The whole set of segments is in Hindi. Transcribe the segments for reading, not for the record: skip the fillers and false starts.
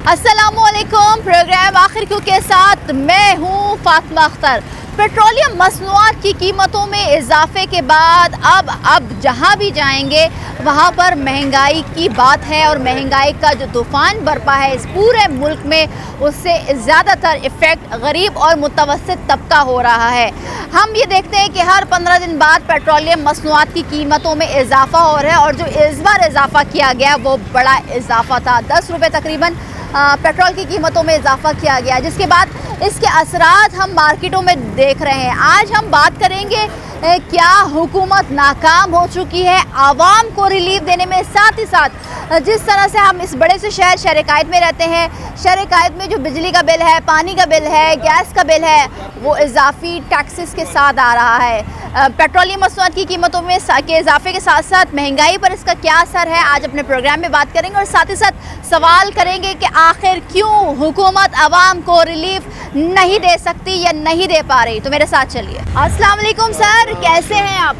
अस्सलामुअलैकुम। प्रोग्राम आखिर क्यों के साथ मैं हूँ फातिमा अख्तर। पेट्रोलियम मसनूआत की कीमतों में इजाफे के बाद अब जहाँ भी जाएंगे वहाँ पर महंगाई की बात है और महंगाई का जो तूफ़ान बरपा है इस पूरे मुल्क में, उससे ज़्यादातर इफ़ेक्ट गरीब और मुतवस्सित तबका हो रहा है। हम ये देखते हैं कि हर 15 दिन बाद पेट्रोलियम मसनूआत की कीमतों में इजाफा हो रहा है और जो इस बार इजाफा किया गया वो बड़ा इजाफा था। 10 रुपये तकरीबन पेट्रोल की कीमतों में इजाफा किया गया, जिसके बाद इसके असरात हम मार्केटों में देख रहे हैं। आज हम बात करेंगे क्या हुकूमत नाकाम हो चुकी है आवाम को रिलीफ देने में, साथ ही साथ जिस तरह से हम इस बड़े से शहर कायद में रहते हैं, शहर कायद में जो बिजली का बिल है, पानी का बिल है, गैस का बिल है, वो इजाफी टैक्सेस के साथ आ रहा है। पेट्रोलियम मसनूआत की कीमतों में के इजाफे के साथ साथ महंगाई पर इसका क्या असर है, आज अपने प्रोग्राम में बात करेंगे और साथ ही साथ सवाल करेंगे कि आखिर क्यों हुकूमत आवाम को रिलीफ नहीं दे सकती या नहीं दे पा रही। तो मेरे साथ चलिए। अस्सलाम वालेकुम सर, कैसे हैं आप?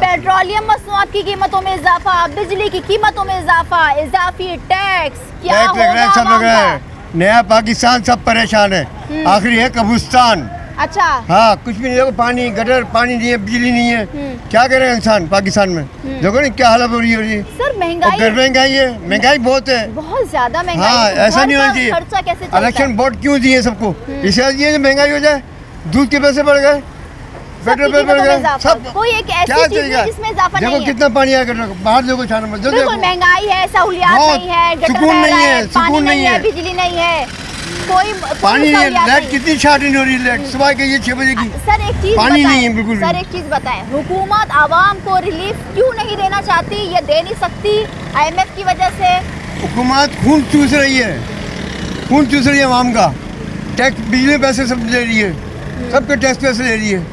पेट्रोलियम मसनूआत की कीमतों में इजाफा, बिजली की कीमतों में इजाफा, इजाफी टैक्स, क्या हो रहा है? नया पाकिस्तान सब परेशान है, आखिरी है कब्रिस्तान। अच्छा, हाँ, कुछ भी नहीं है, पानी गटर, पानी नहीं है, बिजली नहीं है, क्या करे इंसान पाकिस्तान में। देखो ना क्या हालत हो रही है सर। महंगाई है, महंगाई बहुत है, बहुत ज्यादा महंगाई। हाँ, ऐसा नहीं होना चाहिए। खर्चा कैसे चलता है? इलेक्शन वोट क्यों दिए सबको, इसलिए दिए महंगाई हो जाए। दूध के पैसे बढ़ गए, पेट्रोल पे बढ़ गए, सब कोई एक ऐसी चीज है जिसमें इजाफा नहीं है। देखो कितना पानी आया, बाहर देखो छाना मत, बिल्कुल महंगाई है, सहूलियात नहीं है, सुकून नहीं है, सुकून नहीं है, बिजली नहीं है, कोई पानी नहीं है, लाइट कितनी शार्टेज हो रही है, लाइट सुबह के ये 6 बजे की। सर एक चीज पानी नहीं है बिल्कुल। सर एक चीज बताएं, हुकूमत आवाम को रिलीफ क्यों नहीं देना चाहती या दे नहीं सकती? IMF की वजह से हुकूमत खून चूस रही है, खून चूस रही है आवाम का। टैक्स, बिजली पैसे सब ले रही है, सबके टैक्स पैसे ले रही है,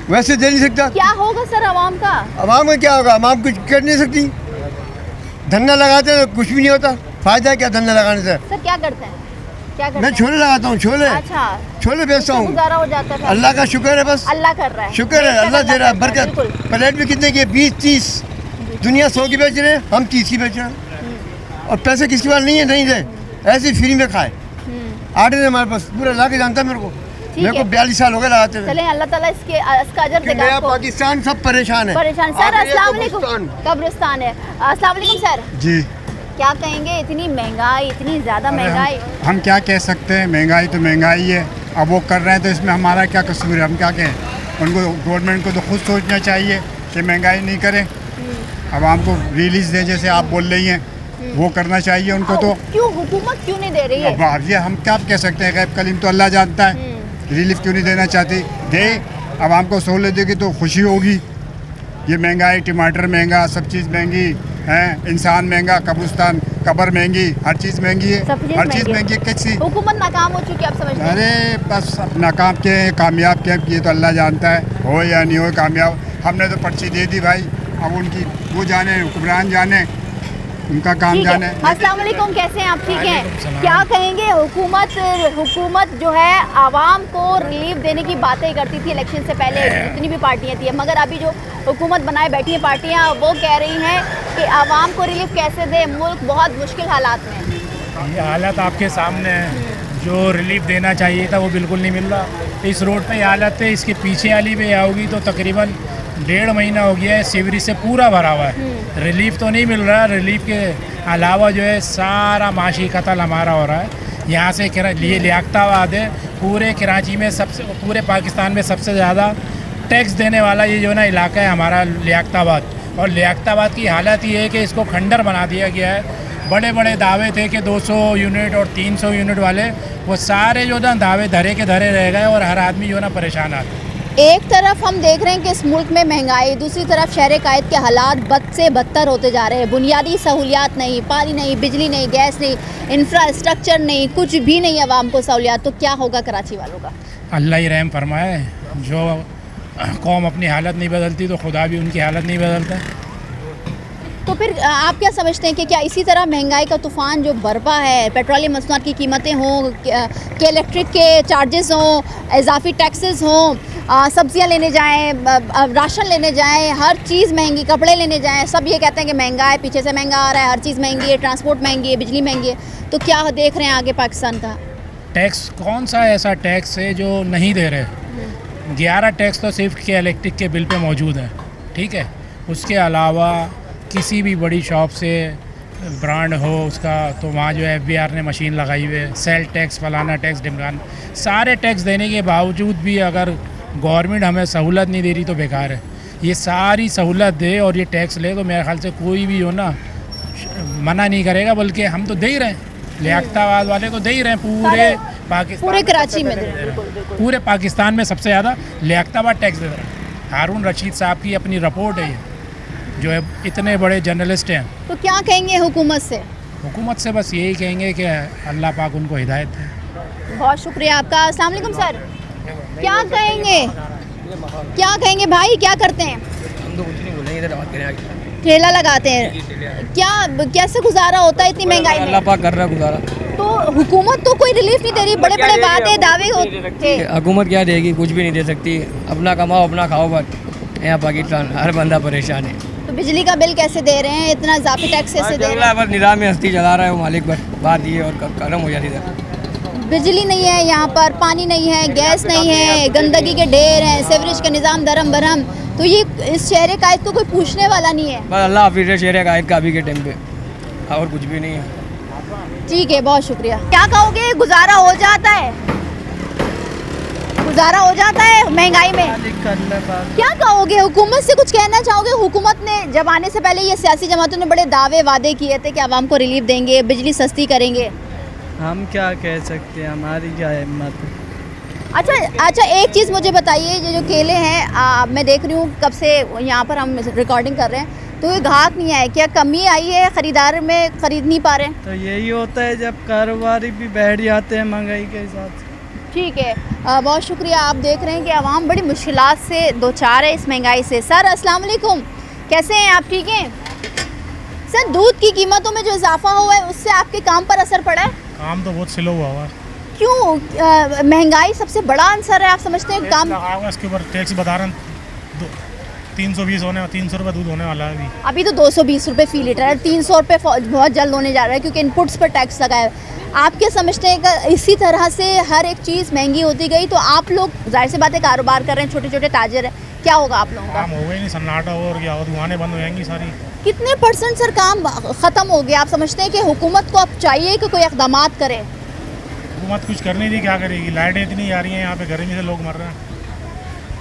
वैसे दे नहीं सकता। क्या होगा सर आवाम का? आवाम का क्या होगा, आवाम कुछ कर नहीं सकती। धंधा लगाते तो कुछ भी नहीं होता, फायदा क्या धंधा लगाने से? सर क्या करते हैं? मैं छोले लगाता हूँ, छोले। अच्छा, छोले बेचता हूँ, गुजारा हो जाता है। अल्लाह का शुक्र है, बस अल्लाह कर रहा है, शुक्र है, अल्लाह दे रहा है बरकत। प्लेट भी कितने की? 20-30। दुनिया 100 की बेच रहे हैं, हम 30 की बेच रहे हैं। और पैसे किसके पास नहीं है, नहीं दे, ऐसे फ्री में खाए। आटे ने हमारे पास, पूरा ला के जानता है मेरे को, मेरे को 42 साल हो गए लगाते हुए। चलें, अल्लाह ताला इसका अजर देगा आपको। पाकिस्तान सब परेशान है, परेशान। सर अस्सलाम वालेकुम। कब्रिस्तान है। अस्सलाम वालेकुम सर जी। क्या कहेंगे, इतनी महंगाई, इतनी ज़्यादा महंगाई? हम क्या कह सकते हैं, महंगाई तो महंगाई है। अब वो कर रहे हैं तो इसमें हमारा क्या कसूर है, हम क्या कहें? उनको, गवर्नमेंट को तो खुद सोचना चाहिए कि महंगाई नहीं करें, आवाम को रिलीज दें, जैसे आप बोल रही हैं, वो करना चाहिए उनको। तो क्यों हुकूमत क्यों नहीं दे रही है? अब ये हम क्या कह सकते हैं, गैब कलीम तो अल्लाह जानता है। रिलीफ क्यों नहीं देना चाहती? दे, आवाम को सहूलत देगी तो खुशी होगी। ये महंगाई, टमाटर महंगा, सब चीज़ महंगी है, इंसान महंगा, कब्रिस्तान, कब्र महंगी, हर चीज़ महंगी है, हर चीज़ महंगी है। कैसी हुकूमत नाकाम हो चुकी है, आप समझते हैं? अरे बस नाकाम के कामयाब के, ये तो अल्लाह जानता है, हो या नहीं हो कामयाब। हमने तो पर्ची दे दी भाई, अब उनकी वो जाने, हुक्मरान जाने, उनका काम जाने। अस्सलाम वालेकुम, कैसे हैं आप? ठीक हैं। क्या कहेंगे, हुकूमत जो है आवाम को रिलीफ देने की बातें करती थी इलेक्शन से पहले, जितनी भी पार्टियां थी, मगर अभी जो हुकूमत बनाए बैठी हैं पार्टियां, वो कह रही हैं कि आवाम को रिलीफ कैसे दे, मुल्क बहुत मुश्किल हालात में है। ये हालत आपके सामने है, जो रिलीफ देना चाहिए था वो बिल्कुल नहीं मिल रहा। इस रोड पे ये हालत है, इसके पीछे वाली भी आओगी तो तकरीबन 1.5 महीना हो गया है, सीवरेज से पूरा भरा हुआ है, रिलीफ तो नहीं मिल रहा। रिलीफ के अलावा जो है सारा माशी कत्ल हमारा हो रहा है। यहाँ से ये लियाकताबाद है, पूरे कराची में पूरे पाकिस्तान में सबसे ज़्यादा टैक्स देने वाला ये जो ना इलाका है हमारा लियाकताबाद। और लियाकताबाद की हालत ये है कि इसको खंडर बना दिया गया है। बड़े बड़े दावे थे कि 200 यूनिट और 300 यूनिट वाले, वो सारे जो ना दावे धरे के धरे रह गए और हर आदमी जो ना परेशान आता है। एक तरफ हम देख रहे हैं कि इस मुल्क में महंगाई, दूसरी तरफ शहर कायद के हालात बद से बदतर होते जा रहे हैं। बुनियादी सहूलियात नहीं, पानी नहीं, बिजली नहीं, गैस नहीं, इंफ्रास्ट्रक्चर नहीं, कुछ भी नहीं आवाम को सहूलियात। तो क्या होगा कराची वालों का? अल्लाह ही रहम फरमाए। जो कौम अपनी हालत नहीं बदलती तो खुदा भी उनकी हालत नहीं बदलता। तो फिर आप क्या समझते हैं कि क्या इसी तरह महंगाई का तूफ़ान जो बरपा है, पेट्रोलियम मसनूआत की कीमतें हों, कि इलेक्ट्रिक के चार्जेस हों, इजाफी टैक्सेस हों, सब्जियां लेने जाएं, राशन लेने जाएं, हर चीज़ महंगी, कपड़े लेने जाएं, सब ये कहते हैं कि महंगा है, पीछे से महंगा आ रहा है, हर चीज़ महंगी है, ट्रांसपोर्ट महंगी है, बिजली महंगी है, तो क्या देख रहे हैं आगे पाकिस्तान का? टैक्स कौन सा ऐसा टैक्स है जो नहीं दे रहे? 11 टैक्स तो सिर्फ के इलेक्ट्रिक के बिल पे मौजूद है, ठीक है। उसके अलावा किसी भी बड़ी शॉप से ब्रांड हो उसका, तो वहाँ जो है FBR ने मशीन लगाई हुई है, सेल टैक्स, फलाना टैक्स, ढिमकान, सारे टैक्स देने के बावजूद भी अगर गवर्नमेंट हमें सहूलत नहीं दे रही तो बेकार है। ये सारी सहूलत दे और ये टैक्स ले तो मेरे ख्याल से कोई भी हो ना मना नहीं करेगा, बल्कि हम तो दे ही रहे हैं, लियाकताबाद वाले तो दे ही रहे हैं, पूरे पाकिस्तान, पूरे कराची में दे रहे हैं, पूरे पाकिस्तान में सबसे ज़्यादा लियाकताबाद टैक्स दे रहे हैं। हारून रशीद साहब की अपनी रिपोर्ट है ये, जो है इतने बड़े जर्नलिस्ट हैं। तो क्या कहेंगे हुकूमत से? हुकूमत से बस यही कहेंगे कि अल्लाह पाक उनको हिदायत है। बहुत शुक्रिया आपका। अस्सलाम वालेकुम सर, क्या कहेंगे, क्या कहेंगे भाई, क्या करते हैं? हम तो कुछ नहीं बोलेंगे, इधर बात करें आगे। ठेला लगाते हैं, क्या कैसे गुजारा होता है इतनी महंगाई में? अल्लाह पाक कर रहा है गुजारा। तो हुकूमत तो कोई रिलीफ नहीं दे रही, बड़े बड़े वादे दावे होते। हुकूमत क्या देगी, कुछ भी नहीं दे सकती। अपना कमाओ अपना खाओ, बस यहाँ पाकिस्तान हर बंदा परेशान है। तो बिजली का बिल कैसे दे रहे हैं, इतना इजाफी टैक्स कैसे दे रहे हैं? बस निज़ाम में हस्ती चला रहा है वो मालिक, बस बात ये और खत्म हो जाती है। बिजली नहीं है यहाँ पर, पानी नहीं है, गैस नहीं है, गंदगी के ढेर हैं, सीवरेज का निज़ाम दरम बरम। तो ये इस शहर कायद को कोई पूछने वाला नहीं है। बस अल्लाह हाफिज़ है शहर कायद का अभी के टाइम पे, और कुछ भी नहीं है। ठीक है, बहुत शुक्रिया। क्या कहोगे, गुजारा हो जाता है, गुजारा हो जाता है महंगाई में? क्या कहोगे, हुकूमत से कुछ कहना चाहोगे? हुकूमत ने जब आने से पहले ये सियासी जमातों ने बड़े दावे वादे किए थे कि आवाम को रिलीफ देंगे, बिजली सस्ती करेंगे। हम क्या कह सकते हैं, हमारी क्या हिम्मत है। अच्छा, एक चीज़ मुझे बताइए, ये जो केले हैं मैं देख रही हूँ कब से यहाँ पर हम रिकॉर्डिंग कर रहे हैं, तो ये ग्राहक नहीं आए, क्या कमी आई है ख़रीदार में, ख़रीद नहीं पा रहे हैं? तो यही होता है जब कारोबारी भी बैठ जाते हैं महंगाई के हिसाब से। ठीक है, बहुत शुक्रिया। आप देख रहे हैं कि आवाम बड़ी मुश्किलात से दो चार है इस महंगाई से। सर अस्सलाम वालेकुम, कैसे हैं आप? ठीक हैं सर। दूध की कीमतों में जो इजाफा हुआ है उससे आपके काम पर असर पड़ा है? काम तो बहुत स्लो हुआ है। क्यों? महंगाई सबसे बड़ा आंसर है, आप समझते हैं? काम इसके ऊपर टैक्स बता रहे हैं 320 होने, 300 रुपये दूध होने वाला है अभी तो 220 रुपये फ़ी लीटर है, 300 रुपये बहुत जल्द होने जा रहा है क्योंकि इनपुट्स पर टैक्स लगा है। आप क्या समझते हैं कि इसी तरह से हर एक चीज़ महंगी होती गई तो आप लोग जाहिर सी बात है कारोबार कर रहे हैं, छोटे छोटे ताजर हैं, क्या होगा आप लोगों का? काम हो गई नहीं, सन्नाटा और क्या हो, दुकानें बंद हो जाएंगी सारी। कितने % सर काम ख़त्म हो गया? आप समझते हैं कि हुकूमत को अब चाहिए कि कोई इक़दाम करे? हुकूमत कुछ करनी थी, क्या करेगी? लाइटें इतनी आ रही हैं यहाँ पे, गर्मी से लोग मर रहे हैं।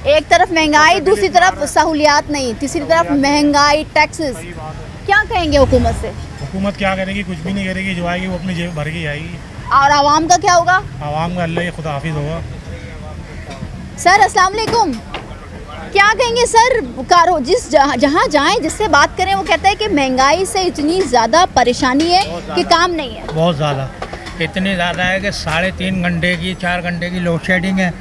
एक तरफ महंगाई, दूसरी तरफ सहूलियात नहीं, तीसरी तरफ महंगाई, टैक्सेस। क्या कहेंगे हुकूमत से? हुकूमत क्या करेगी? कुछ भी नहीं करेगी, जो आएगी वो अपनी जेब भर के आएगी। और आवाम का क्या होगा? आवाम का अल्लाह खुदा हाफिज़ होगा। सर अस्सलाम वालेकुम, क्या कहेंगे सर? जहाँ जाएं जिससे बात करें वो कहता है कि महंगाई से इतनी ज़्यादा परेशानी है कि काम नहीं है। बहुत ज़्यादा, इतनी ज़्यादा है कि 3.5 घंटे की 4 घंटे की लोड शेडिंग है।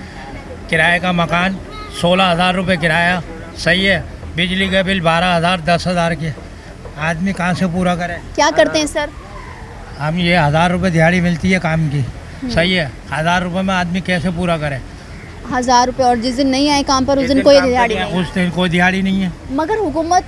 किराए का मकान 16,000 रुपये किराया, सही है। बिजली का बिल 12,000 10,000 के, आदमी कहाँ से पूरा करे? क्या करते हैं सर? हम ये 1,000 रुपये दिहाड़ी मिलती है काम की, सही है। 1,000 रुपये में आदमी कैसे पूरा करे? 1,000 रुपये, और जिस दिन नहीं आए काम पर उस दिन कोई दिहाड़ी नहीं। उस दिन कोई दिहाड़ी नहीं है। मगर हुकूमत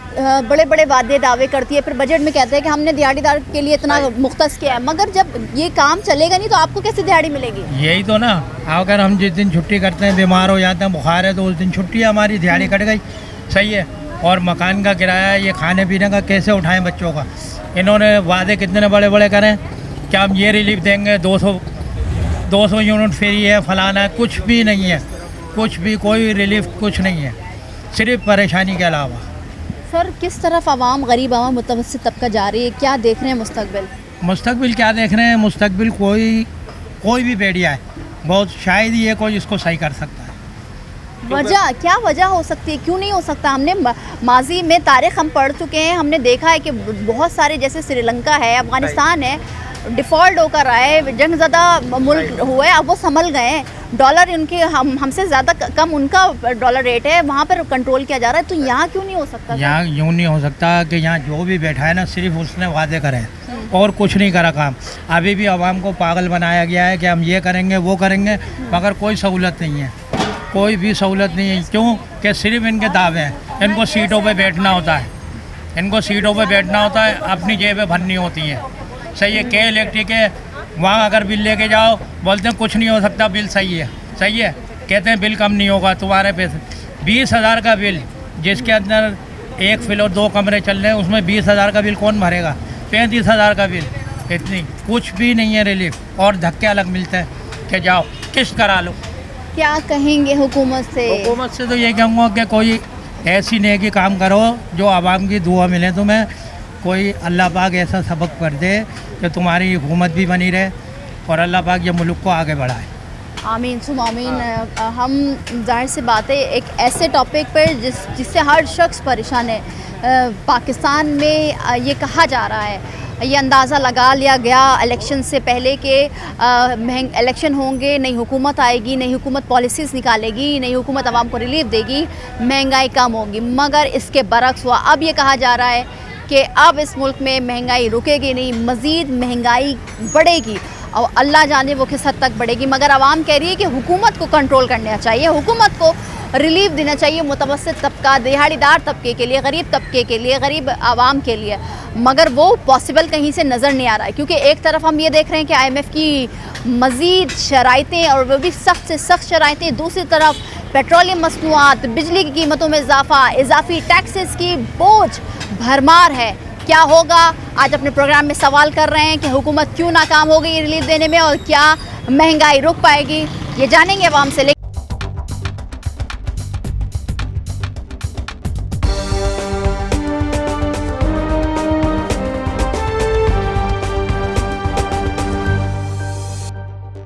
बड़े बड़े वादे दावे करती है, फिर बजट में कहते हैं कि हमने दिहाड़ीदार के लिए इतना मुख्तस किया है, मगर जब ये काम चलेगा नहीं तो आपको कैसे दिहाड़ी मिलेगी? यही तो ना, अगर हम जिस दिन छुट्टी करते हैं, बीमार हो जाते हैं, बुखार है, तो उस दिन छुट्टी है हमारी, दिहाड़ी कट गई, सही है। और मकान का किराया, ये खाने पीने का कैसे उठाएं बच्चों का? इन्होंने वादे कितने बड़े बड़े करें, क्या हम ये रिलीफ देंगे, 200 यूनिट फ्री है, फलाना है, कुछ भी नहीं है, कुछ भी, कोई रिलीफ कुछ नहीं है, सिर्फ परेशानी के अलावा। सर किस तरफ आवाम, गरीब आवाम, मुतवस्सित तबका जा रही है, क्या देख रहे हैं मुस्तकबिल? मुस्तकबिल क्या देख रहे हैं? मुस्तकबिल कोई भी बेड़िया है, बहुत शायद ये कोई इसको सही कर सकता है। वजह क्या वजह हो सकती है, क्यों नहीं हो सकता? हमने माजी में तारीख़ हम पढ़ चुके हैं, हमने देखा है कि बहुत सारे, जैसे श्रीलंका है, अफ़गानिस्तान है, डिफ़ॉल्ट होकर आए, जंगज़दा मुल्क हुए, अब वो संभल गए हैं। डॉलर उनके हमसे ज़्यादा कम उनका डॉलर रेट है, वहाँ पर कंट्रोल किया जा रहा है, तो यहाँ क्यों नहीं हो सकता? यहाँ यूँ नहीं हो सकता कि यहाँ जो भी बैठा है ना सिर्फ उसने वादे करे हैं और कुछ नहीं करा काम। अभी भी आवाम को पागल बनाया गया है कि हम ये करेंगे वो करेंगे, मगर कोई सहूलत नहीं है, कोई भी सहूलत नहीं है। क्यों कि सिर्फ इनके दावे हैं, इनको सीटों पे बैठना होता है, इनको सीटों पे बैठना होता है, अपनी जेबें भरनी होती हैं। सही है, के इलेक्ट्रिक है, वहाँ अगर बिल लेके जाओ बोलते हैं कुछ नहीं हो सकता, बिल सही है, सही है, कहते हैं बिल कम नहीं होगा तुम्हारे पैसे। 20,000 का बिल जिसके अंदर 1 फ्लोर 2 कमरे चल रहे हैं, उसमें 20,000 का बिल कौन भरेगा? 35,000 का बिल, इतनी कुछ भी नहीं है रिलीफ, और धक्के अलग मिलते हैं कि जाओ किस्त करा लो। क्या कहेंगे हुकूमत से? हुकूमत से तो ये कहूँगा कि कोई ऐसी नेकी काम करो जो आवाम की दुआ मिले तुम्हें, कोई अल्लाह पाक ऐसा सबक कर दे कि तुम्हारी हुकूमत भी बनी रहे और अल्लाह पाक ये मुल्क को आगे बढ़ाए। आमीन सुम आमीन। हम जाहिर सी बात है एक ऐसे टॉपिक पर जिससे हर शख्स परेशान है। पाकिस्तान में ये कहा जा रहा है, ये अंदाज़ा लगा लिया गया इलेक्शन से पहले कि इलेक्शन होंगे, नई हुकूमत आएगी, नई हुकूमत पॉलिसीज़ निकालेगी, नई हुकूमत आवाम को रिलीफ देगी, महंगाई कम होगी, मगर इसके बरक्स हुआ। अब ये कहा जा रहा है कि अब इस मुल्क में महंगाई रुकेगी नहीं, मज़ीद महंगाई बढ़ेगी और अल्लाह जाने वो किस हद तक बढ़ेगी। मगर आवाम कह रही है कि हुकूमत को कंट्रोल करना चाहिए, हुकूमत को रिलीफ देना चाहिए मुतवस्सित तबका, दिहाड़ीदार तबके के लिए, गरीब तबके के लिए, गरीब आवाम के लिए, मगर वो पॉसिबल कहीं से नज़र नहीं आ रहा है। क्योंकि एक तरफ हम ये देख रहे हैं कि IMF की मज़ीद शराइतें और वो भी सख्त से सख्त शराइतें, दूसरी तरफ पेट्रोलियम मसनूआत, बिजली की कीमतों में इजाफा, इजाफी टैक्सेस की बोझ भरमार है। क्या होगा? आज अपने प्रोग्राम में सवाल कर रहे हैं कि हुकूमत क्यों नाकाम हो गई रिलीफ देने में और क्या महंगाई रुक पाएगी, ये जानेंगे आवाम से।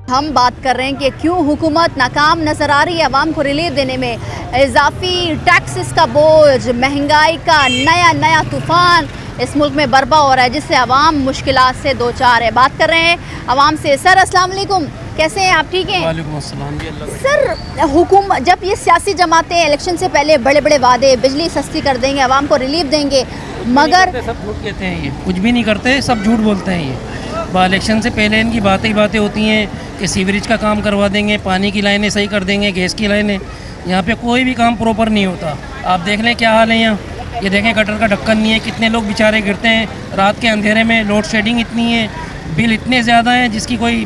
हम बात कर रहे हैं कि क्यों हुकूमत नाकाम नज़र आ रही है आवाम को रिलीफ देने में। इजाफी टैक्सेस का बोझ, महंगाई का नया तूफ़ान इस मुल्क में बर्पा हो रहा है, जिससे आवाम मुश्किलात से दो चार है। बात कर रहे हैं आवाम से। सर अस्सलाम वालेकुम, कैसे हैं आप? ठीक हैं? वालेकुम अस्सलाम जी। सर हुकूमत, जब ये सियासी जमातें इलेक्शन से पहले बड़े बड़े वादे, बिजली सस्ती कर देंगे, आवाम को रिलीफ देंगे, मगर सब झूठ कहते हैं, ये कुछ भी नहीं करते, सब झूठ बोलते हैं। ये इलेक्शन से पहले इनकी बातें होती हैं कि सीवरेज का काम करवा देंगे, पानी की लाइनें सही कर देंगे, गैस की लाइनें। यहाँ पे कोई भी काम प्रॉपर नहीं होता। आप देख लें क्या हाल है यहाँ, ये देखें गटर का ढक्कन नहीं है, कितने लोग बेचारे गिरते हैं रात के अंधेरे में, लोड शेडिंग इतनी है, बिल इतने ज़्यादा हैं जिसकी कोई,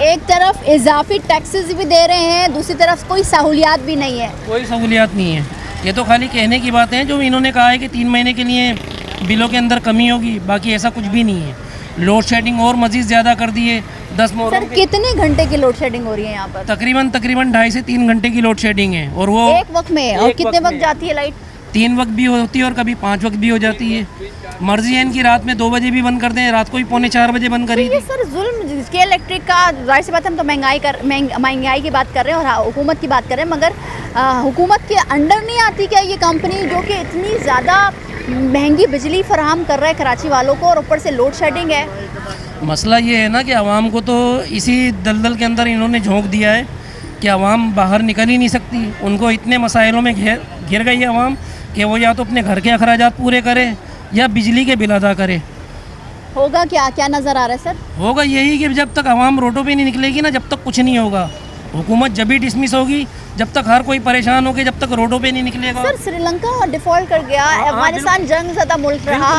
एक तरफ इजाफी टैक्सेस भी दे रहे हैं, दूसरी तरफ कोई सहूलियात भी नहीं है, कोई सहूलियात नहीं है। ये तो खाली कहने की बातें हैं, जो इन्होंने कहा है कि 3 महीने के लिए बिलों के अंदर कमी होगी, बाकी ऐसा कुछ भी नहीं है। लोड शेडिंग और मज़ीद ज़्यादा कर दिए। 10 सर कितने घंटे की लोड शेडिंग हो रही है यहाँ पर? तकरीबन 2.5 से 3 घंटे की लोड शेडिंग है, और वो एक वक्त में। और कितने वक्त जाती है लाइट? 3 वक्त भी होती है और कभी 5 वक्त भी हो जाती है। मर्जी है इनकी, रात में 2 बजे भी बंद कर दें, रात को भी 3:45 बजे बंद करी। ये सर जुल्म के इलेक्ट्रिक का, जाहिर सी बात है हम तो महंगाई की बात कर रहे हैं और हुकूमत की बात कर रहे हैं, मगर हुकूमत के अंडर नहीं आती क्या ये कंपनी जो कि इतनी ज़्यादा महंगी बिजली फराहम कर रहा है कराची वालों को, और ऊपर से लोड शेडिंग है? मसला ये है ना कि आवाम को तो इसी दलदल के अंदर इन्होंने झोंक दिया है कि आवाम बाहर निकल ही नहीं सकती। उनको इतने मसाइलों में घिर गई है आवाम कि वो या तो अपने घर के अखराजात पूरे करे या बिजली के बिल अदा करे। होगा क्या? क्या नज़र आ रहा है सर? होगा यही कि जब तक आवाम रोडों पे नहीं निकलेगी ना, जब तक कुछ नहीं होगा। हुकूमत जब भी डिसमिस होगी, जब तक हर कोई परेशान होगी, जब तक रोडों पे नहीं निकलेगा। सर श्रीलंका डिफॉल्ट कर गया, अफगानिस्तान जंग ज़्यादा मुल्क रहा,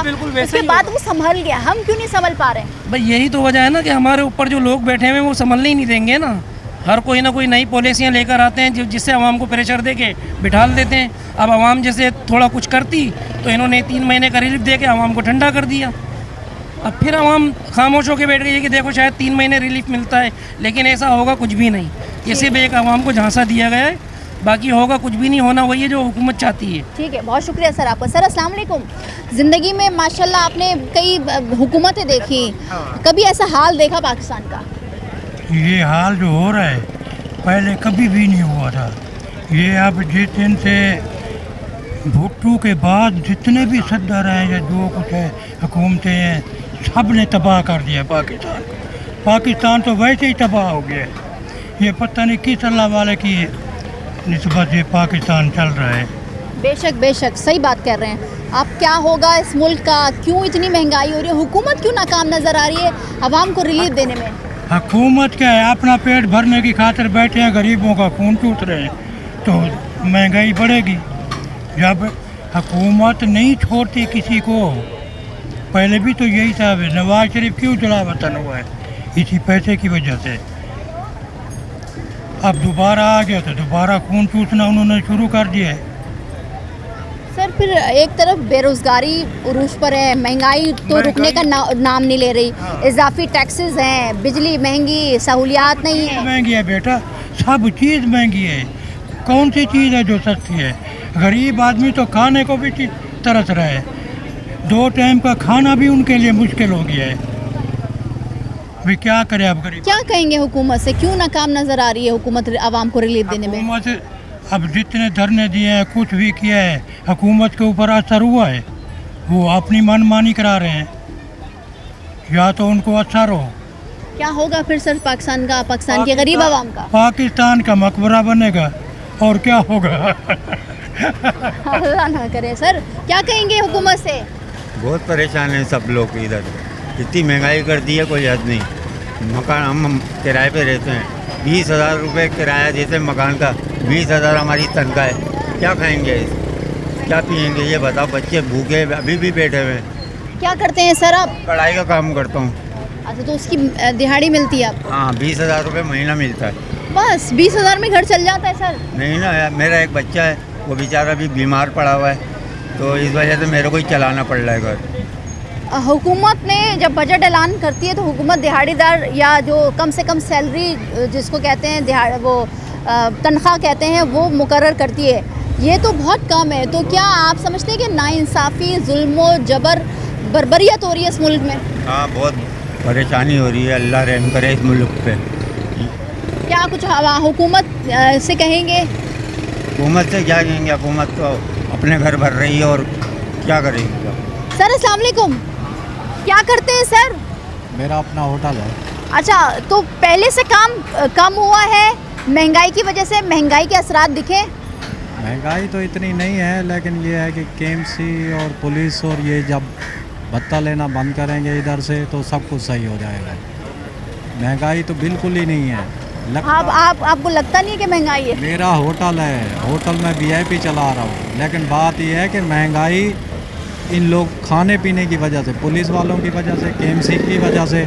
उसके बाद वो संभल गया, हम क्यों नहीं संभल पा रहे हैं? भाई यही तो वजह है ना कि हमारे ऊपर जो लोग बैठे हुए हैं वो संभलने ही नहीं देंगे ना। हर कोई ना कोई नई पॉलिसियाँ लेकर आते हैं जिससे आवाम को प्रेशर दे के बिठाल देते हैं। अब आवाम जैसे थोड़ा कुछ करती तो इन्होंने 3 महीने का रिलीफ दे के आवाम को ठंडा कर दिया। अब फिर आवाम खामोश होकर बैठ गई है कि देखो शायद 3 महीने रिलीफ मिलता है, लेकिन ऐसा होगा कुछ भी नहीं। ये सिर्फ एक आवाम को झांसा दिया गया है, बाकी होगा कुछ भी नहीं। होना वही है जो हुकूमत चाहती है। ठीक है, बहुत शुक्रिया सर आपका। सर अस्सलाम वालेकुम। ज़िंदगी में माशाल्लाह आपने कई हुकूमतें देखी, कभी ऐसा हाल देखा पाकिस्तान का? ये हाल जो हो रहा है पहले कभी भी नहीं हुआ था। ये अब जिस दिन से भुट्टो के बाद जितने भी सदर हैं या जो कुछ है हुकूमतें हैं, सब ने तबाह कर दिया पाकिस्तान। पाकिस्तान तो वैसे ही तबाह हो गया। ये पता नहीं किस अल्लाह वाले की निस्बत ये पाकिस्तान चल रहा है। बेशक बेशक सही बात कर रहे हैं आप। क्या होगा इस मुल्क का, क्यों इतनी महंगाई हो रही है, हुकूमत क्यों नाकाम नज़र आ रही है आवाम को रिलीफ देने में? हुकूमत क्या है, अपना पेट भरने की खातिर बैठे हैं, गरीबों का खून चूस रहे हैं, तो महंगाई बढ़ेगी। जब हुकूमत नहीं छोड़ती किसी को, पहले भी तो यही था, नवाज शरीफ क्यों जला वतन हुआ है, इसी पैसे की वजह से। अब दोबारा आ गया तो दोबारा खून चूसना उन्होंने शुरू कर दिया है। सर फिर एक तरफ बेरोज़गारी उरूज पर है, महंगाई तो रुकने का नाम नहीं ले रही, इजाफी टैक्सेस हैं, बिजली महंगी, सहूलियात नहीं है। महंगी है बेटा, सब चीज़ महंगी है। कौन सी चीज़ है जो सस्ती है? गरीब आदमी तो खाने को भी तरस रहा है, 2 टाइम का खाना भी उनके लिए मुश्किल हो गया है। वे क्या करे अब गरीब? क्या कहेंगे हुकूमत से, क्यों नाकाम नज़र आ रही है हुकूमत आवाम को रिलीफ देने में? हुकूमत अब जितने धरने दिए हैं, कुछ भी किया है, हुकूमत के ऊपर असर हुआ है, वो अपनी मनमानी करा रहे हैं, या तो उनको असर हो। क्या होगा फिर सर पाकिस्तान का, पाकिस्तान के गरीब आवाम का? पाकिस्तान का मकबरा बनेगा और क्या होगा। अल्लाह ना करे। सर क्या कहेंगे हुकूमत से? बहुत परेशान हैं सब लोग इधर, इतनी महंगाई कर दी है कोई हद नहीं। मकान हम किराए पे रहते हैं, 20,000 रुपये किराया देते मकान का, 20,000 हमारी तनख्वाह है, क्या खाएंगे, क्या पिएंगे ये बताओ। बच्चे भूखे अभी भी बैठे हुए हैं। क्या करते हैं सर आप? कढ़ाई का काम करता हूँ। अच्छा तो उसकी दिहाड़ी मिलती है आपको? हाँ 20,000 रुपये महीना मिलता है। बस 20,000 में घर चल जाता है सर? नहीं ना, मेरा एक बच्चा है, वो बेचारा भी बीमार पड़ा हुआ है, तो इस वजह से मेरे को ही चलाना पड़ रहा है घर। हुकूमत ने जब बजट ऐलान करती है तो हुकूमत दिहाड़ीदार या जो कम से कम सैलरी जिसको कहते हैं वो तनख्वाह कहते हैं वो मुकर्रर करती है, ये तो बहुत कम है। तो क्या आप समझते हैं कि नाइंसाफ़ी, जुल्म जबर, बर्बरियत हो रही है इस मुल्क में? हाँ बहुत परेशानी हो रही है, अल्लाह रहम करे इस मुल्क पे। क्या कुछ हुकूमत से कहेंगे? हुकूमत से क्या कहेंगे, हुकूमत तो अपने घर भर रही है और क्या करेगी। सर अस्सलाम वालेकुम, क्या करते हैं सर? मेरा अपना होटल है। अच्छा तो पहले से काम कम हुआ है महंगाई की वजह से, महंगाई के असरात दिखे? महंगाई तो इतनी नहीं है, लेकिन ये है कि केएमसी और पुलिस और ये जब भत्ता लेना बंद करेंगे इधर से तो सब कुछ सही हो जाएगा। महंगाई तो बिल्कुल ही नहीं है। आपको लगता नहीं है कि महंगाई है? मेरा होटल है, होटल में VIP चला रहा हूँ, लेकिन बात यह है कि महंगाई इन लोग खाने पीने की वजह से, पुलिस वालों की वजह से, केएमसी की वजह से,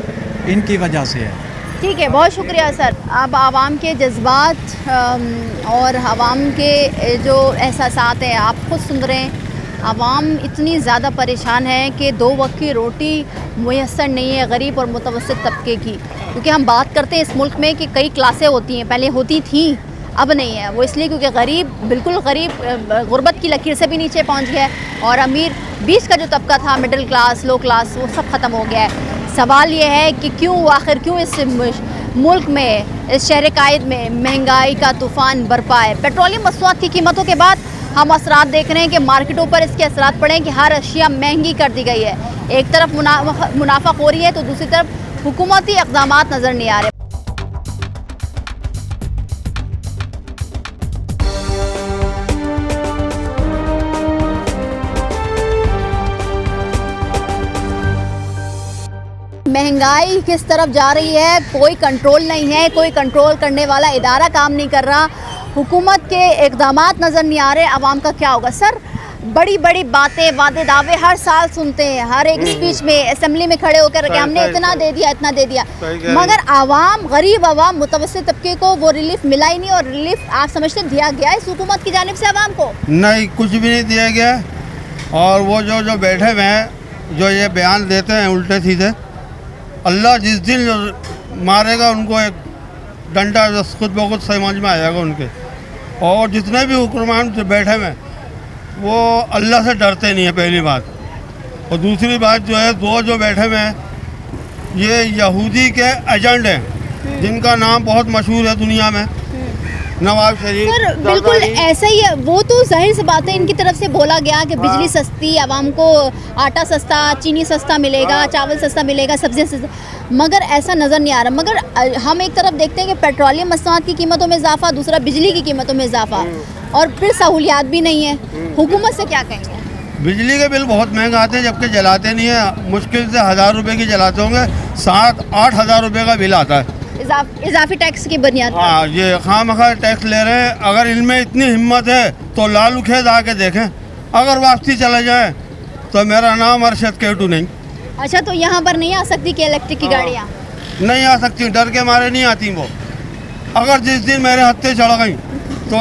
इनकी वजह से है। ठीक है, बहुत शुक्रिया सर। अब आवाम के जज्बात और आवाम के जो एहसासात हैं आप खुद सुन रहे हैं। आवाम इतनी ज़्यादा परेशान है कि 2 वक्त की रोटी मुयस्सर नहीं है गरीब और मुतवस्सित तबके की। क्योंकि हम बात करते हैं इस मुल्क में कि कई क्लासें होती हैं, पहले होती थी अब नहीं है। वो इसलिए क्योंकि गरीब, बिल्कुल गरीब गुर्बत की लकीर से भी नीचे पहुंच गया है, और अमीर बीच का जो तबका था, मिडिल क्लास, लो क्लास, वो सब ख़त्म हो गया है। सवाल ये है कि आखिर क्यों इस मुल्क में, इस शहर कायद में महंगाई का तूफ़ान बरपा है। पेट्रोलियम मसनूआत की कीमतों के बाद हम असरात देख रहे हैं कि मार्केटों पर इसके असरात पड़े हैं कि हर अशिया महंगी कर दी गई है। एक तरफ मुनाफा हो रही है तो दूसरी तरफ हुकूमती इक़दामात नज़र नहीं आ रहे। महंगाई किस तरफ जा रही है, कोई कंट्रोल नहीं है, कोई कंट्रोल करने वाला इदारा काम नहीं कर रहा, हुकूमत के इक़दामात नज़र नहीं आ रहे। आवाम का क्या होगा? सर बड़ी बड़ी बातें, वादे दावे हर साल सुनते हैं, हर एक स्पीच में, असेंबली में खड़े होकर कि हमने इतना दे दिया, इतना दे दिया, मगर आवाम, गरीब आवाम, मुतवस्सित तबके को वो रिलीफ मिला ही नहीं। और रिलीफ आप समझते दिया गया इस हुकूमत की जानिब से आवाम को? नहीं, कुछ भी नहीं दिया गया। और वो जो बैठे हुए हैं, जो ये बयान देते हैं उल्टे सीधे, अल्लाह जिस दिन मारेगा उनको एक डंडा खुद ब खुद समझ में आएगा उनके। और जितने भी हुक्मरान जो बैठे हुए वो अल्लाह से डरते नहीं है, पहली बात। और दूसरी बात जो है, दो जो बैठे हुए हैं ये यहूदी के एजेंट हैं, जिनका नाम बहुत मशहूर है दुनिया में। नवाब शरीफ सर बिल्कुल ऐसा ही है। वो तो जाहिर सी बात है, इनकी तरफ से बोला गया कि बिजली सस्ती, आवाम को आटा सस्ता, चीनी सस्ता मिलेगा, चावल सस्ता मिलेगा, सब्जियां सस्ता, मगर ऐसा नज़र नहीं आ रहा। मगर हम एक तरफ देखते हैं कि पेट्रोलियम मसनूआत की कीमतों में इजाफा, दूसरा बिजली की कीमतों में इजाफा, और फिर सहूलियात भी नहीं है। हुकूमत से क्या कहेंगे? बिजली के बिल बहुत महंगे आते हैं, जबकि जलाते नहीं है। मुश्किल से 1000 रुपये की जलाते होंगे, 7-8 हज़ार रुपये का बिल आता है। इजाफी टैक्स की बुनियाद पर। हाँ, ये खामखा टैक्स ले रहे हैं। अगर इनमें इतनी हिम्मत है तो लालू खेत आके देखें। अगर वापसी चले जाए तो मेरा नाम अरशद केटू नहीं। अच्छा, तो यहाँ पर नहीं आ सकती कि इलेक्ट्रिक की गाड़ियाँ? नहीं आ सकती, डर के मारे नहीं आती वो। अगर जिस दिन मेरे हत्थे चढ़ गई तो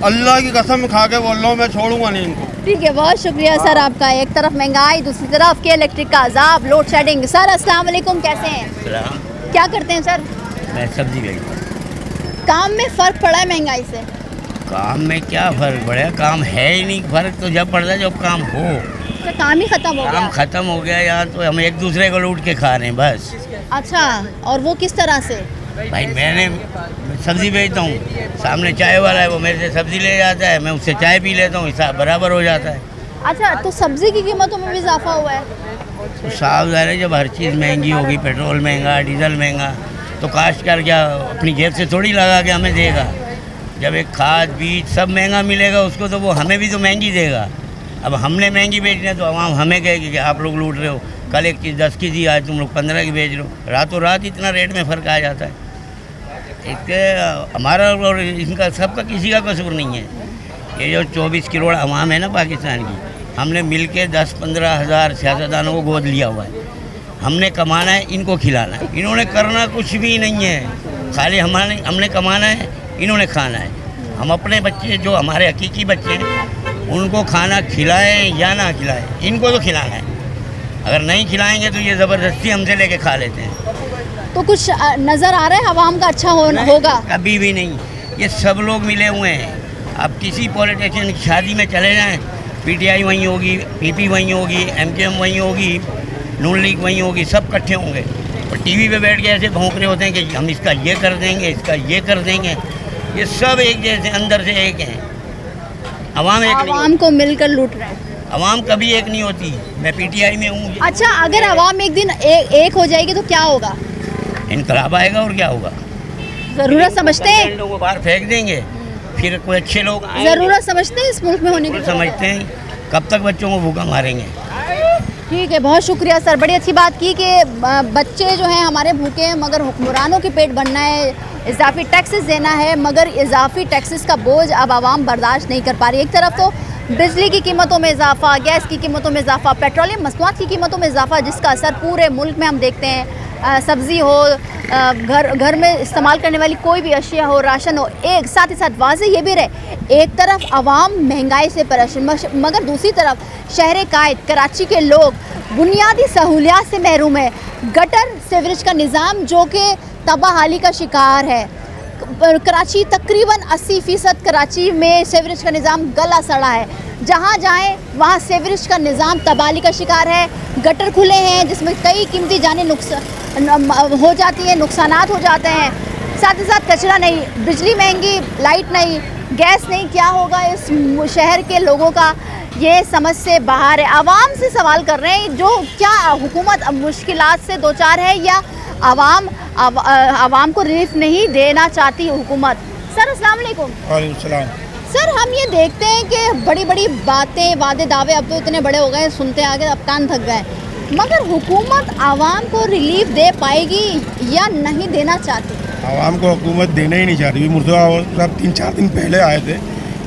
अल्लाह की कसम खा के बोल रहा हूँ, मैं छोड़ूंगा नहीं इनको। ठीक है, बहुत शुक्रिया सर आपका। एक तरफ महंगाई, दूसरी तरफ के इलेक्ट्रिक का अजाब, लोड शेडिंग। सर अस्सलाम वालेकुम, कैसे हैं? क्या करते हैं सर? मैं सब्जी बेचता हूँ। काम में फ़र्क पड़ा है महंगाई से? काम में क्या फ़र्क पड़ा, काम है ही नहीं। फ़र्क तो जब पड़ता है जब काम हो। तो काम ही ख़त्म हो गया? काम ख़त्म हो गया यहाँ, तो हम एक दूसरे को लूट के खा रहे हैं बस। अच्छा, और वो किस तरह से? भाई मैंने सब्ज़ी बेचता हूँ, सामने चाय वाला है, वो मेरे से सब्ज़ी ले जाता है, मैं उससे चाय पी लेता हूँ, हिसाब बराबर हो जाता है। अच्छा, तो सब्ज़ी की कीमतों में भी इजाफा हुआ है? तो साफ ज़ाहिर है, जब हर चीज़ महंगी होगी, पेट्रोल महंगा, डीजल महंगा, तो काश्तकार क्या अपनी जेब से थोड़ी लगा के हमें देगा। जब एक खाद बीज सब महंगा मिलेगा उसको, तो वो हमें भी तो महंगी देगा। अब हमने महंगी बेचनी है तो आवाम हमें कहेगी कि आप लोग लूट रहे हो। कल एक चीज़ 10 की थी, आज तुम लोग 15 की बेच रहे हो। रातों रात इतना रेट में फ़र्क आ जाता है। एक हमारा और इनका सबका किसी का कसूर नहीं है। ये जो 24 करोड़ अवाम है ना पाकिस्तान की, हमने मिल के 10-15 हज़ार सियासतदानों को गोद लिया हुआ है। हमने कमाना है, इनको खिलाना है। इन्होंने करना कुछ भी नहीं है, खाली हमने कमाना है, इन्होंने खाना है। हम अपने बच्चे जो हमारे हकीकी बच्चे हैं उनको खाना खिलाएं या ना खिलाएं, इनको तो खिलाना है। अगर नहीं खिलाएंगे तो ये ज़बरदस्ती हमसे लेके खा लेते हैं। तो कुछ नज़र आ रहा है आवाम का अच्छा होगा? कभी भी नहीं। ये सब लोग मिले हुए हैं। अब किसी पॉलिटिशियन की शादी में चले जाएं, पीटीआई वहीं होगी, पीपी वहीं होगी, एमकेएम वहीं होगी, नून लीग वहीं होगी, सब इकट्ठे होंगे और टीवी पे बैठ के ऐसे भौंक रहे होते हैं कि हम इसका ये कर देंगे, इसका ये कर देंगे। ये सब एक जैसे अंदर से एक हैं। अवाम एक नहीं, आवाम को मिलकर लूट रहे हैं। अवाम कभी एक नहीं होती। मैं पीटीआई में हूँ। अच्छा, अगर अवाम एक दिन एक हो जाएगी तो क्या होगा? इनकलाब आएगा और क्या होगा? ज़रूरत समझते हैं? लोगों को बाहर फेंक देंगे, फिर कोई अच्छे लोग ज़रूरत समझते हैं इस मुल्क में होने की? समझते हैं। कब तक बच्चों को भूखा मारेंगे? ठीक है, बहुत शुक्रिया सर। बड़ी अच्छी बात की कि बच्चे जो हैं हमारे भूखे हैं, मगर हुक्मरानों के पेट भरना है, इजाफी टैक्सेस देना है, मगर इजाफी टैक्सेस का बोझ अब आवाम बर्दाश्त नहीं कर पा रही। एक तरफ तो बिजली की कीमतों में इजाफा, गैस की कीमतों में इजाफा, पेट्रोलियम मसनूआत की कीमतों में इजाफा, जिसका असर पूरे मुल्क में हम देखते हैं। सब्ज़ी हो, घर में इस्तेमाल करने वाली कोई भी अशिया हो, राशन हो, एक साथ ही साथ वाज़े ये भी रहे, एक तरफ आवाम महंगाई से परेशान, मगर दूसरी तरफ शहर कायद कराची के लोग बुनियादी सहूलियात से महरूम है। गटर सीवरेज का निज़ाम जो कि तबाहाली का शिकार है। कराची तकरीबन 80% कराची में सीवरेज का निज़ाम गला सड़ा है। जहाँ जाएं वहाँ सीवरेज का निज़ाम तबाही का शिकार है। गटर खुले हैं जिसमें कई कीमती जानें हो जाती हैं, नुकसानात हो जाते हैं। साथ ही साथ कचरा नहीं, बिजली महंगी, लाइट नहीं, गैस नहीं। क्या होगा इस शहर के लोगों का, ये समझ से बाहर है। आवाम से सवाल कर रहे हैं, जो क्या हुकूमत मुश्किलात से दो चार है या आवाम को रिलीफ नहीं देना चाहती हुकूमत? सर अस्सलाम वालेकुम। वालेकुम सलाम। सर हम ये देखते हैं कि बड़ी बड़ी बातें, वादे दावे अब तो इतने बड़े हो गए, सुनते आगे अब कान थक गए, मगर हुकूमत आवाम को रिलीफ दे पाएगी या नहीं देना चाहती? आवाम को हुकूमत देना ही नहीं चाहती। मुर्तज़ा साहब 3-4 दिन पहले आए थे,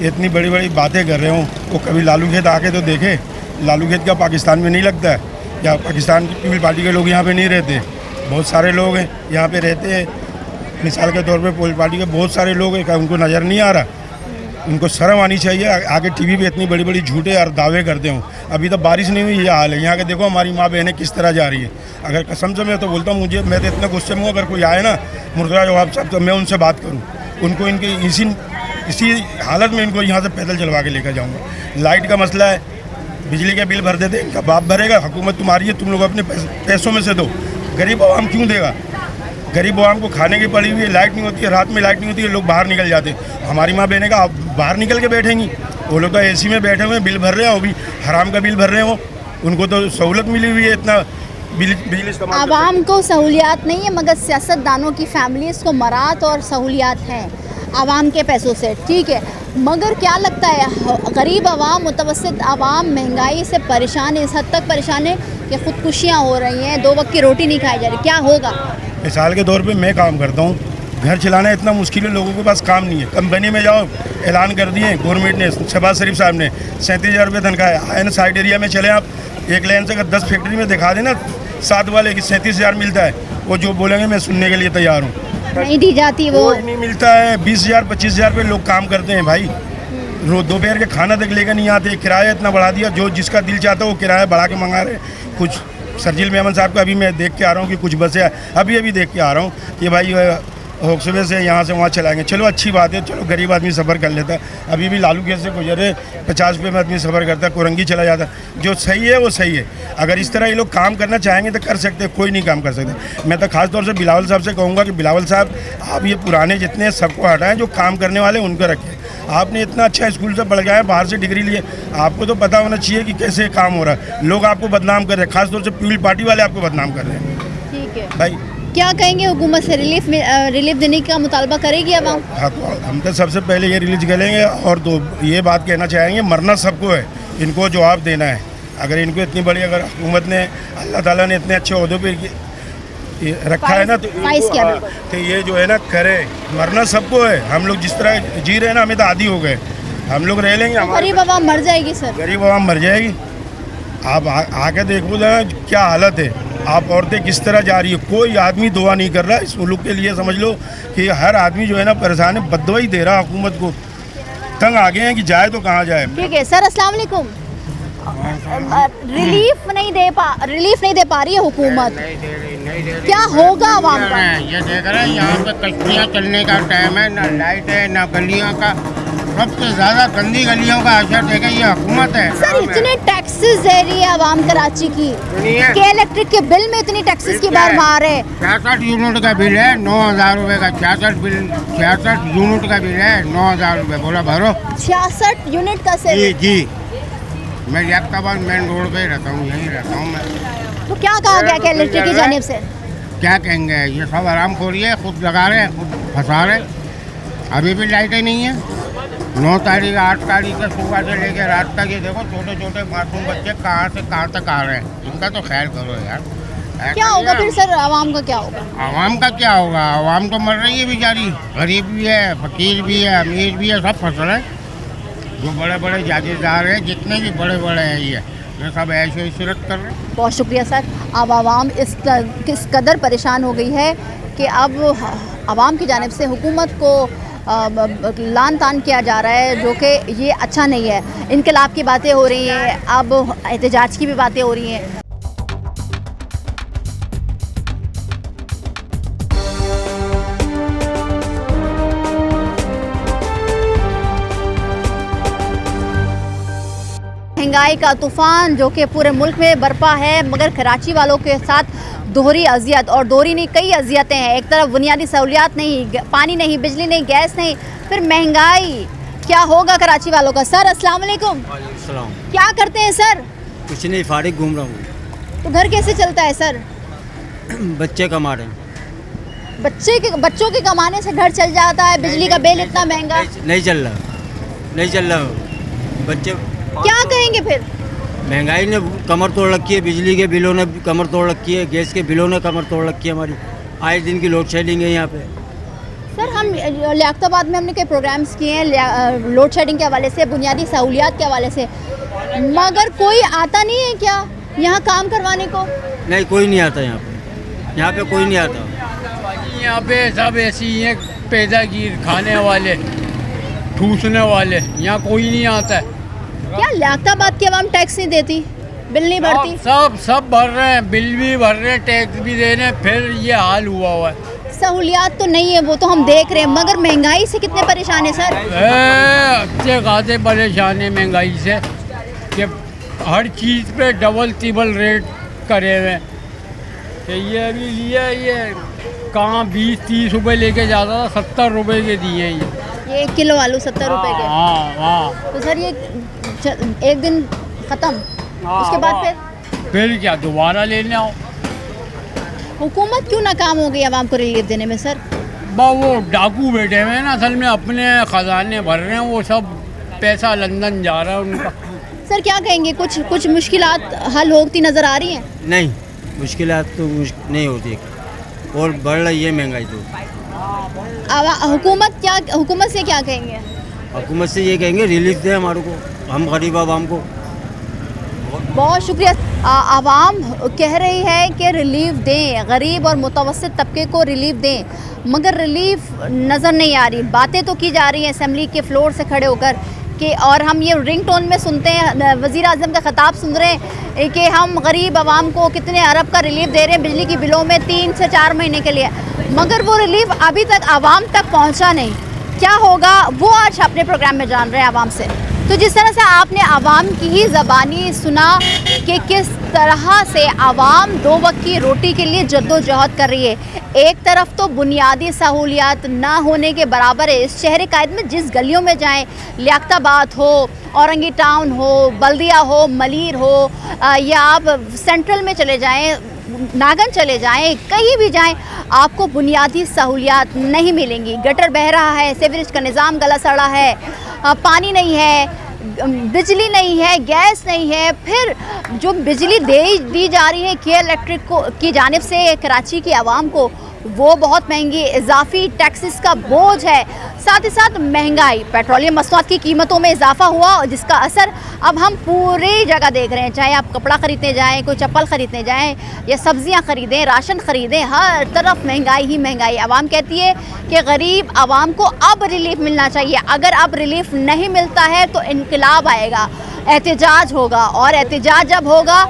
इतनी बड़ी बड़ी बातें कर रहे हों, वो कभी लालू खेत आके तो देखे। लालू खेत क्या पाकिस्तान में नहीं लगता है? या पाकिस्तान की पीपल पार्टी के लोग यहाँ पे नहीं रहते? बहुत सारे लोग हैं यहाँ पे रहते हैं। मिसाल के तौर पे पीपल पार्टी के बहुत सारे लोग हैं, क्या उनको नज़र नहीं आ रहा? उनको शर्म आनी चाहिए। आगे टीवी पे इतनी बड़ी बड़ी झूठे और दावे करते हूँ। अभी तो बारिश नहीं हुई, ये हाल है यहाँ के। देखो हमारी माँ बहनें किस तरह जा रही है। अगर कसम से मैं तो बोलता हूँ, मैं तो इतने गुस्से में हूँ, अगर कोई आए ना मुर्तज़ा जवाब साहब, तो मैं उनसे बात करूँ, उनको इनके इसी हालत में इनको यहाँ से पैदल चलवा के लेकर जाऊँगा। लाइट का मसला है, बिजली के बिल भर देते, इनका बाप भरेगा। हुकूमत तुम्हारी है, तुम लोग अपने पैसों में से दो। गरीब आवाम क्यों देगा? गरीब आवाम को खाने की पड़ी हुई है, लाइट नहीं होती है, रात में लाइट नहीं होती है, लोग बाहर निकल जाते। हमारी माँ बहनें का बाहर निकल के बैठेंगी, वो लोग तो एसी में बैठे हुए हैं, बिल भर रहे हैं, वो भी हराम का बिल भर रहे हैं, वो उनको तो सहूलत मिली हुई है, इतना बिजली इस्तेमाल। आवाम को सहूलियात नहीं है, मगर सियासतदानों की फैमिलीज़ को मरात और सहूलियात हैं आवाम के पैसों से, ठीक है। मगर क्या लगता है, गरीब आवाम, मुतवस्सित आवाम महंगाई से परेशान है, इस हद तक परेशान है कि ख़ुदकुशियाँ हो रही हैं, 2 वक्त की रोटी नहीं खाई जा रही, क्या होगा? मिसाल के तौर पे मैं काम करता हूँ, घर चलाना इतना मुश्किल है, लोगों के पास काम नहीं है। कंपनी में जाओ, ऐलान कर दिए गवर्नमेंट ने, शहबाज शरीफ साहब ने 37,000 रुपये तनख्वाह है। आए ना साइड एरिया में चले आप, एक लाइन से अगर 10 फैक्ट्री में दिखा देना 7 वाले की 37,000 मिलता है, वो जो बोलेंगे मैं सुनने के लिए तैयार हूँ। नहीं दी जाती वो नहीं मिलता है। 20,000 25,000 रुपये लोग काम करते हैं भाई, रोज दोपहर के खाना तक लेकर नहीं आते। किराया इतना बढ़ा दिया, जो जिसका दिल चाहता है वो किराया बढ़ा के मंगा रहे। कुछ सरजील मेमन साहब का अभी मैं देख के आ रहा हूँ कि कुछ बसें अभी देख के आ रहा हूँ कि भाई होक्सवे से यहाँ से वहाँ चलाएंगे। चलो अच्छी बात है, चलो गरीब आदमी सफ़र कर लेता है। अभी भी लालू कैसे गुजरे 50 रुपये में आदमी सफ़र करता है, कोरंगी चला जाता है। जो सही है वो सही है। अगर इस तरह ये लोग काम करना चाहेंगे तो कर सकते हैं, कोई नहीं काम कर सकते। मैं तो खास तौर से बिलावल साहब से कहूँगा कि बिलावल साहब आप ये पुराने जितने सबको हटाएं, जो काम करने वाले उनको रखें। आपने इतना अच्छा स्कूल से पढ़ गया है, बाहर से डिग्री लिए, आपको तो पता होना चाहिए कि कैसे काम हो रहा है। लोग आपको बदनाम कर रहे हैं, खासतौर से पीपल पार्टी वाले आपको बदनाम कर रहे हैं। ठीक है भाई क्या कहेंगे, हुकूमत से रिलीफ देने का मुतालबा करेगी अब हम तो सबसे पहले ये रिलीज करेंगे और ये बात कहना चाहेंगे, मरना सबको है, इनको जवाब देना है। अगर इनको इतनी बड़ी अगर हुकूमत ने, अल्लाह ताला ने इतने अच्छे ओहदों पे रखा है ना, तो ये जो है ना करे, मरना सबको है। हम लोग जिस तरह जी रहे हैं ना, हमें तो आदी हो गए, हम लोग रह लेंगे। गरीब आवाम मर जाएगी सर, गरीब आवाम मर जाएगी। आप आके देखो ना क्या हालत है, आप औरतें किस तरह जा रही है। कोई आदमी दुआ नहीं कर रहा इस मुल्क के लिए। समझ लो कि हर आदमी जो है ना परेशान है, बद्दुआ ही दे रहा हुकूमत को। तंग आ गए हैं कि जाए तो कहाँ जाए। ठीक है सर, अस्सलाम वालेकुम। रिलीफ नहीं दे पा रही है हुकूमत, क्या होगा आवाम का? ये देख रहे हैं यहाँ पे कश्तियाँ चलने का टाइम है, ना लाइट है ना गलियों का। सबसे ज्यादा गंदी गलियों का असर देखे ये हुकूमत है। सर इतने टैक्सेस दे रही है आवाम कराची की, के इलेक्ट्रिक के बिल में इतनी टैक्सेस की बार मार है। 66 यूनिट का बिल है, 9,000 रुपए का। 66 यूनिट का बिल है, 9,000 रुपए। बोला भरो। 66 यूनिट का सर? जी मैं याक्ताबाद मेन रोड पे रहता हूँ, यहीं रहता हूँ मैं। तो क्या कहा गया के इलेक्ट्रिक की जानिब से? क्या कहेंगे, ये सब आराम खोरी है, खुद लगा रहे हैं, खुद फंसा रहे। अभी भी लाइटें नहीं है। 9 तारीख 8 तारीख से सुबह से लेकर रात तक ये देखो छोटे छोटे मासूम बच्चे कहाँ से कहाँ तक आ रहे हैं। इनका तो ख्याल करो यार। क्या होगा फिर सर, आवाम का क्या होगा? आवाम का क्या होगा, आवाम तो मर रही है बेचारी। गरीब भी है, फकीर भी है, अमीर भी है, सब फंस रहे हैं। जो बड़े बड़े जागीरदार हैं, जितने भी बड़े बड़े हैं, ये सब ऐशो इशरत कर रहे हैं। बहुत शुक्रिया सर। अब आवाम किस कदर परेशान हो गई है कि अब आवाम की जानिब से हुकूमत को लान तान किया जा रहा है, जो कि ये अच्छा नहीं है। इनकलाब की बातें हो रही हैं, अब एहतजाज की भी बातें हो रही हैं। महंगाई का तूफ़ान जो कि पूरे मुल्क में बरपा है, मगर कराची वालों के साथ दोहरी अजियत, और दोहरी नहीं कई अजियतें हैं। एक तरफ बुनियादी सहूलियात नहीं, पानी नहीं, बिजली नहीं, गैस नहीं, फिर महंगाई। क्या होगा कराची वालों का? सर अस्सलाम वालेकुम। क्या करते हैं सर? कुछ नहीं, फारिग घूम रहा हूँ। तो घर कैसे चलता है सर? बच्चे कमा रहे हैं। बच्चों के कमाने से घर चल जाता है, बिजली का बिल इतना महंगा। नहीं चल रहा बच्चे क्या कहेंगे फिर? महंगाई ने कमर तोड़ रखी है, बिजली के बिलों ने कमर तोड़ रखी है, गैस के बिलों ने कमर तोड़ रखी है हमारी। आए दिन की लोड शेडिंग है यहाँ पे। सर हम लियाकताबाद में हमने कई प्रोग्राम्स किए हैं लोड शेडिंग के हवाले से, बुनियादी सहूलियात के हवाले से, मगर कोई आता नहीं है क्या यहाँ काम करवाने को? नहीं, कोई नहीं आता यहाँ पे कोई नहीं आता। यहाँ पे सब ऐसे ही हैं, पैदागीर, खाने वाले, ठूसने वाले, यहाँ कोई नहीं आता है। क्या लियाकताबाद की आवाम टैक्स नहीं देती, बिल नहीं भरती? सब भर रहे हैं, बिल भी भर रहे हैं, टैक्स भी दे रहे हैं, फिर ये हाल हुआ है। सहूलियात तो नहीं है, वो तो हम देख रहे हैं, मगर महंगाई से कितने परेशान है सर? अच्छे खासे परेशान है महंगाई से, कि हर चीज़ पे डबल तिबल रेट करे हुए। ये अभी लिया ये कहाँ 20-30 रुपए लेके जाता था, 70 रुपए के दिए हैं ये 1 किलो आलू 70 रुपए के। हाँ हाँ। तो सर ये एक दिन ख़त्म, उसके बाद फिर क्या दोबारा लेने आओ। हुकूमत क्यों नाकाम हो गई आवाम को रिलीफ देने में सर? वो डाकू बैठे हुए हैं ना, असल में अपने ख़जाने भर रहे हैं, वो सब पैसा लंदन जा रहा है उनका। सर क्या कहेंगे, कुछ मुश्किलात हल होती नज़र आ रही हैं? नहीं, मुश्किलात तो नहीं होती और बढ़ रही है महंगाई तो। हुकूमत से क्या कहेंगे? हुकूमत से ये कहेंगे रिलीफ दे हमारे को, हम गरीब आवाम को। बहुत शुक्रिया। आवाम कह रही है कि रिलीफ दें, गरीब और मुतवस्सित तबके को रिलीफ दें, मगर रिलीफ नज़र नहीं आ रही। बातें तो की जा रही हैं असेंबली के फ्लोर से खड़े होकर कि, और हम ये रिंगटोन में सुनते हैं, वज़ीर आज़म का ख़िताब सुन रहे हैं कि हम गरीब आवाम को कितने अरब का रिलीफ दे रहे हैं बिजली की बिलों में 3 से 4 महीने के लिए, मगर वो रिलीफ अभी तक आवाम तक पहुँचा नहीं। क्या होगा वो आज अपने प्रोग्राम में जान रहे हैं आवाम से। तो जिस तरह से आपने आवाम की ही ज़बानी सुना कि किस तरह से आवाम 2 वक्त की रोटी के लिए जद्दोजहद कर रही है। एक तरफ तो बुनियादी सहूलियात ना होने के बराबर है। इस शहर कायद में जिस गलियों में जाएं, लियाकताबाद हो, औरंगी टाउन हो, बल्दिया हो, मलीर हो, या आप सेंट्रल में चले जाएं, नागन चले जाएं, कहीं भी जाएं, आपको बुनियादी सहूलियात नहीं मिलेंगी। गटर बह रहा है, सीवरेज का निज़ाम गला सड़ा है, पानी नहीं है, बिजली नहीं है, गैस नहीं है। फिर जो बिजली दी जा रही है के इलेक्ट्रिक को की जानिब से कराची की आवाम को, वो बहुत महंगी, इजाफी टैक्सेस का बोझ है। साथ ही साथ महंगाई, पेट्रोलियम मसनूआत की कीमतों में इजाफा हुआ और जिसका असर अब हम पूरी जगह देख रहे हैं। चाहे आप कपड़ा ख़रीदने जाएं, कोई चप्पल ख़रीदने जाएं, या सब्जियां ख़रीदें, राशन ख़रीदें, हर तरफ महंगाई ही महंगाई। आवाम कहती है कि गरीब आवाम को अब रिलीफ मिलना चाहिए। अगर अब रिलीफ नहीं मिलता है तो इनकलाब आएगा, एहतजाज होगा, और एहतजाज जब होगा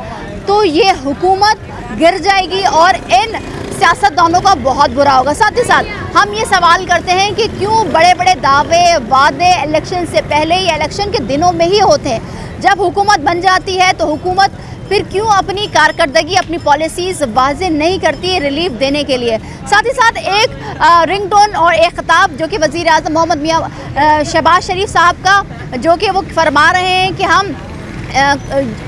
तो ये हुकूमत गिर जाएगी और इन सियासतदानों का बहुत बुरा होगा। साथ ही साथ हम ये सवाल करते हैं कि क्यों बड़े बड़े दावे वादे इलेक्शन से पहले या इलेक्शन के दिनों में ही होते हैं। जब हुकूमत बन जाती है तो हुकूमत फिर क्यों अपनी कारकर्दगी, अपनी पॉलिसीज़ वाज़ेह नहीं करती रिलीफ देने के लिए। साथ ही साथ एक रिंगटोन और एक खिताब जो कि वज़ीर आज़म मोहम्मद मियां शहबाज शरीफ साहब का, जो कि वो फरमा रहे हैं कि हम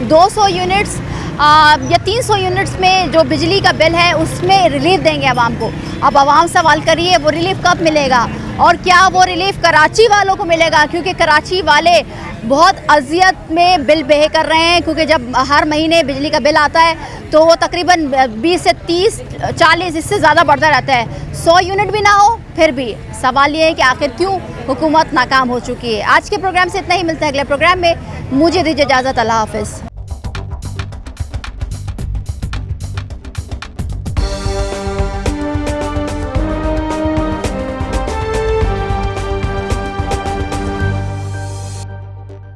200 यूनिट्स या 300 यूनिट्स में जो बिजली का बिल है उसमें रिलीफ देंगे आवाम को। अब आवाम सवाल करिए वो रिलीफ कब मिलेगा और क्या वो रिलीफ कराची वालों को मिलेगा, क्योंकि कराची वाले बहुत अजियत में बिल पे कर रहे हैं, क्योंकि जब हर महीने बिजली का बिल आता है तो वो तकरीबन 20 से 30-40 इससे ज़्यादा बढ़ता रहता है। 100 यूनिट भी ना हो फिर भी सवाल ये है कि आखिर क्यों हुकूमत नाकाम हो चुकी है। आज के प्रोग्राम से इतना ही, मिलता है अगले प्रोग्राम में। मुझे दीजिए इजाज़त, अल्लाह हाफ़िज़।